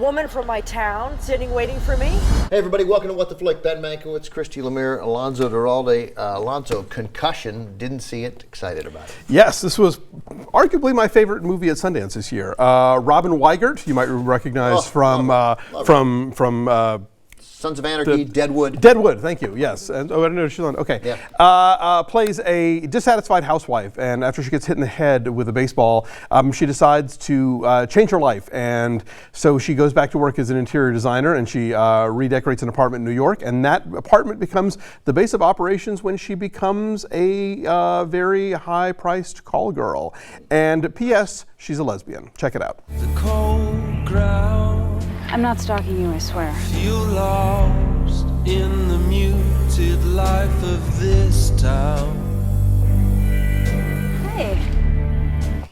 woman from my town sitting waiting for me. Hey everybody, welcome to What the Flick. Ben Mankiewicz, Christy, Lemire, Alonso, Duralde. Alonso, Concussion, didn't see it, excited about it. Yes, this was arguably my favorite movie at Sundance this year. Robin Weigert, you might recognize from Sons of Anarchy, Deadwood. Deadwood, thank you, yes. And, I don't know, she's on, okay. Yeah. Plays a dissatisfied housewife, and after she gets hit in the head with a baseball, she decides to change her life. And so she goes back to work as an interior designer, and she redecorates an apartment in New York, and that apartment becomes the base of operations when she becomes a very high-priced call girl. And P.S., she's a lesbian. Check it out. The cold ground. I'm not stalking you, I swear. Feel lost in the muted life of this town. Hey.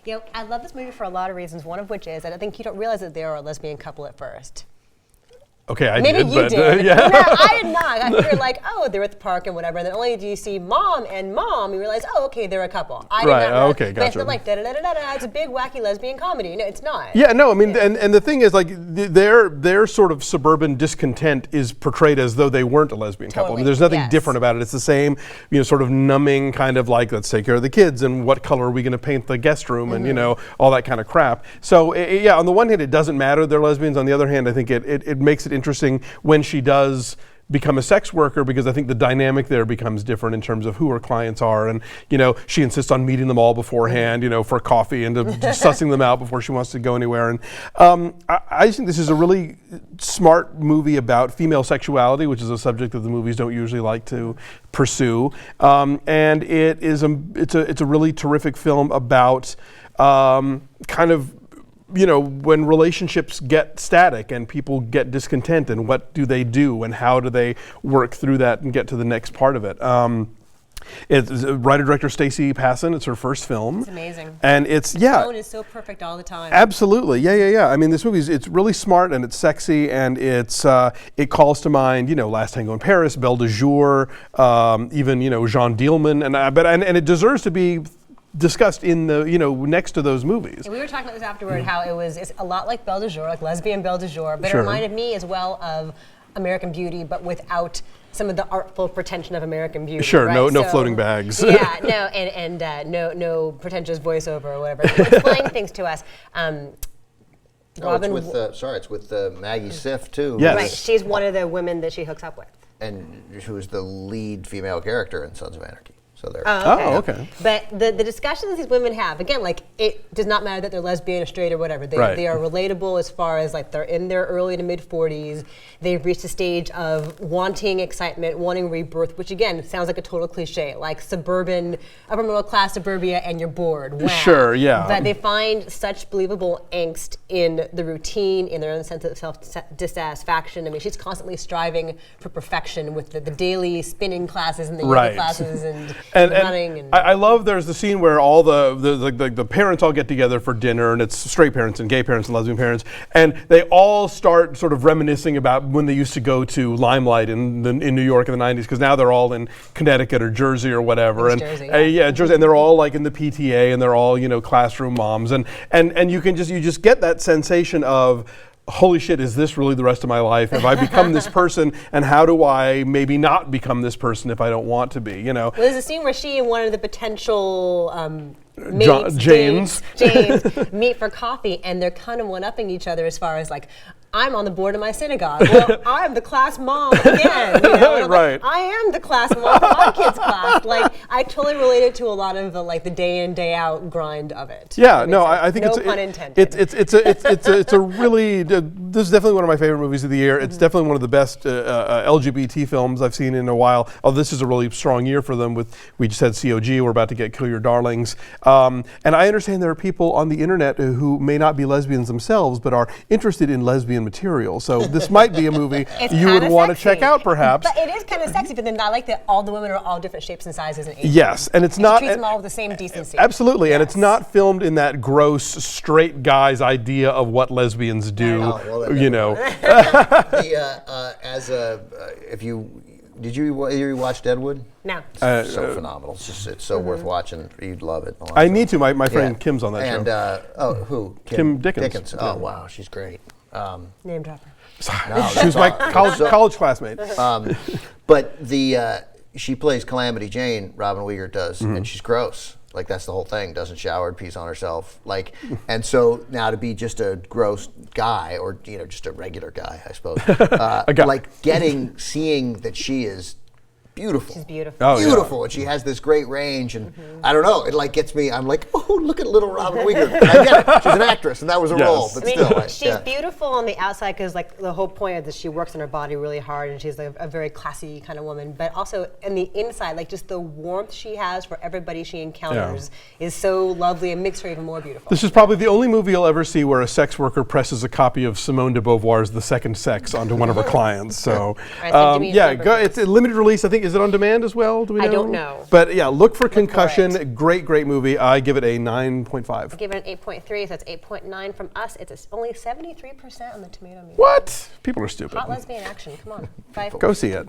You know, I love this movie for a lot of reasons, one of which is I think you don't realize that they are a lesbian couple at first. Okay, I Maybe did, you but did. yeah. No, I did not. I figured like, oh, they're at the park and whatever, and then only do you see mom and mom, you realize, oh, okay, they're a couple. I did Right, not realize. okay, But it's gotcha. not like da-da-da-da-da, it's a big, wacky lesbian comedy. No, it's not. Yeah, no, I mean, and the thing is, like, their sort of suburban discontent is portrayed as though they weren't a lesbian couple. I mean, Totally, there's nothing yes. different about it. It's the same, sort of numbing kind of like, let's take care of the kids, and what color are we going to paint the guest room, and, all that kind of crap. So, yeah, on the one hand, it doesn't matter they're lesbians. On the other hand, I think it makes it interesting when she does become a sex worker, because I think the dynamic there becomes different in terms of who her clients are, and she insists on meeting them all beforehand, for coffee and to sussing them out before she wants to go anywhere. And I think this is a really smart movie about female sexuality, which is a subject that the movies don't usually like to pursue. And it's a really terrific film about kind of when relationships get static and people get discontent, and what do they do and how do they work through that and get to the next part of it. It's writer-director Stacie Passon. It's her first film. It's amazing. And it's, The yeah. tone is so perfect all the time. Absolutely, yeah. I mean, this movie it's really smart and it's sexy, and it calls to mind, Last Tango in Paris, Belle de Jour, even Jean Dielman, and it deserves to be discussed in the next to those movies. And we were talking about this afterward, how it's a lot like Belle de Jour, like lesbian Belle de Jour, but Sure. it reminded me as well of American Beauty, but without some of the artful pretension of American Beauty. Sure, right? no floating bags. Yeah, no, and no pretentious voiceover or whatever. Explaining things to us. Robin, It's with Maggie Siff too. Yes. right? She's one of the women that she hooks up with. And who is the lead female character in Sons of Anarchy. So they're okay. But the discussions these women have, again, like it does not matter that they're lesbian or straight or whatever. They are relatable as far as like they're in their early to mid 40s. They've reached a stage of wanting excitement, wanting rebirth, which again sounds like a total cliche, like suburban, upper middle class suburbia, and you're bored. Wow. Sure, yeah. But they find such believable angst in the routine, in their own sense of self-dissatisfaction. I mean, she's constantly striving for perfection with the daily spinning classes and the yoga classes and running. And I love there's the scene where all the parents all get together for dinner, and it's straight parents and gay parents and lesbian parents, and they all start sort of reminiscing about when they used to go to Limelight in New York in the 90s, because now they're all in Connecticut or Jersey or whatever. It's and Jersey, Jersey, and they're all like in the PTA, and they're all classroom moms, and you just get that sensation of, holy shit, is this really the rest of my life? Have I become this person, and how do I maybe not become this person if I don't want to be, Well, there's a scene where she and one of the potential mates, Janes meet for coffee, and they're kind of one-upping each other as far as like, I'm on the board of my synagogue. Well, I'm the class mom again. Right. I am the class mom for my kids' class. Like, I totally related to a lot of the day in, day out grind of it. Yeah, no, I think no it's pun intended. It's a really this is definitely one of my favorite movies of the year. It's definitely one of the best LGBT films I've seen in a while. Oh, this is a really strong year for them. We just had COG. We're about to get Kill Your Darlings, and I understand there are people on the internet who may not be lesbians themselves, but are interested in lesbian material. So this might be a movie you would want to check out, perhaps. But it is kind of sexy. But then I like that all the women are all different shapes and sizes and ages. Yes, and it's She not. treats them all with the same decency. Absolutely, and Yes. it's not filmed in that gross straight guy's idea of what lesbians do. Did you watch Deadwood? No. So phenomenal. It's so worth watching. You'd love it. I need to. My friend Kim's on that show. And who? Kim Dickens. Oh wow, she's great. Name dropper. She was my college classmate. But she plays Calamity Jane, Robin Weigert does, and she's gross. Like, that's the whole thing. Doesn't shower, pees on herself. Like, and so now to be just a gross guy, or just a regular guy, I suppose. Like seeing that she is beautiful. She's beautiful. Oh, beautiful, and she has this great range, and I don't know, it like gets me. I'm like, oh, look at little Robin Weigert. I get it. She's an actress, and that was a role, but still. She's beautiful on the outside because, like, the whole point is that she works on her body really hard, and she's a very classy kind of woman. But also on the inside, like, just the warmth she has for everybody she encounters is so lovely and makes her even more beautiful. This is probably the only movie you'll ever see where a sex worker presses a copy of Simone de Beauvoir's *The Second Sex* onto one of her clients. So, it's a limited release. I think. Is it on demand as well? Do we know? I don't know. But yeah, look for Concussion. Great movie. I give it a 9.5. I give it an 8.3, so that's 8.9 from us. It's only 73% on the tomato meter. What? People are stupid. Hot lesbian action. Come on. 5. Go see it.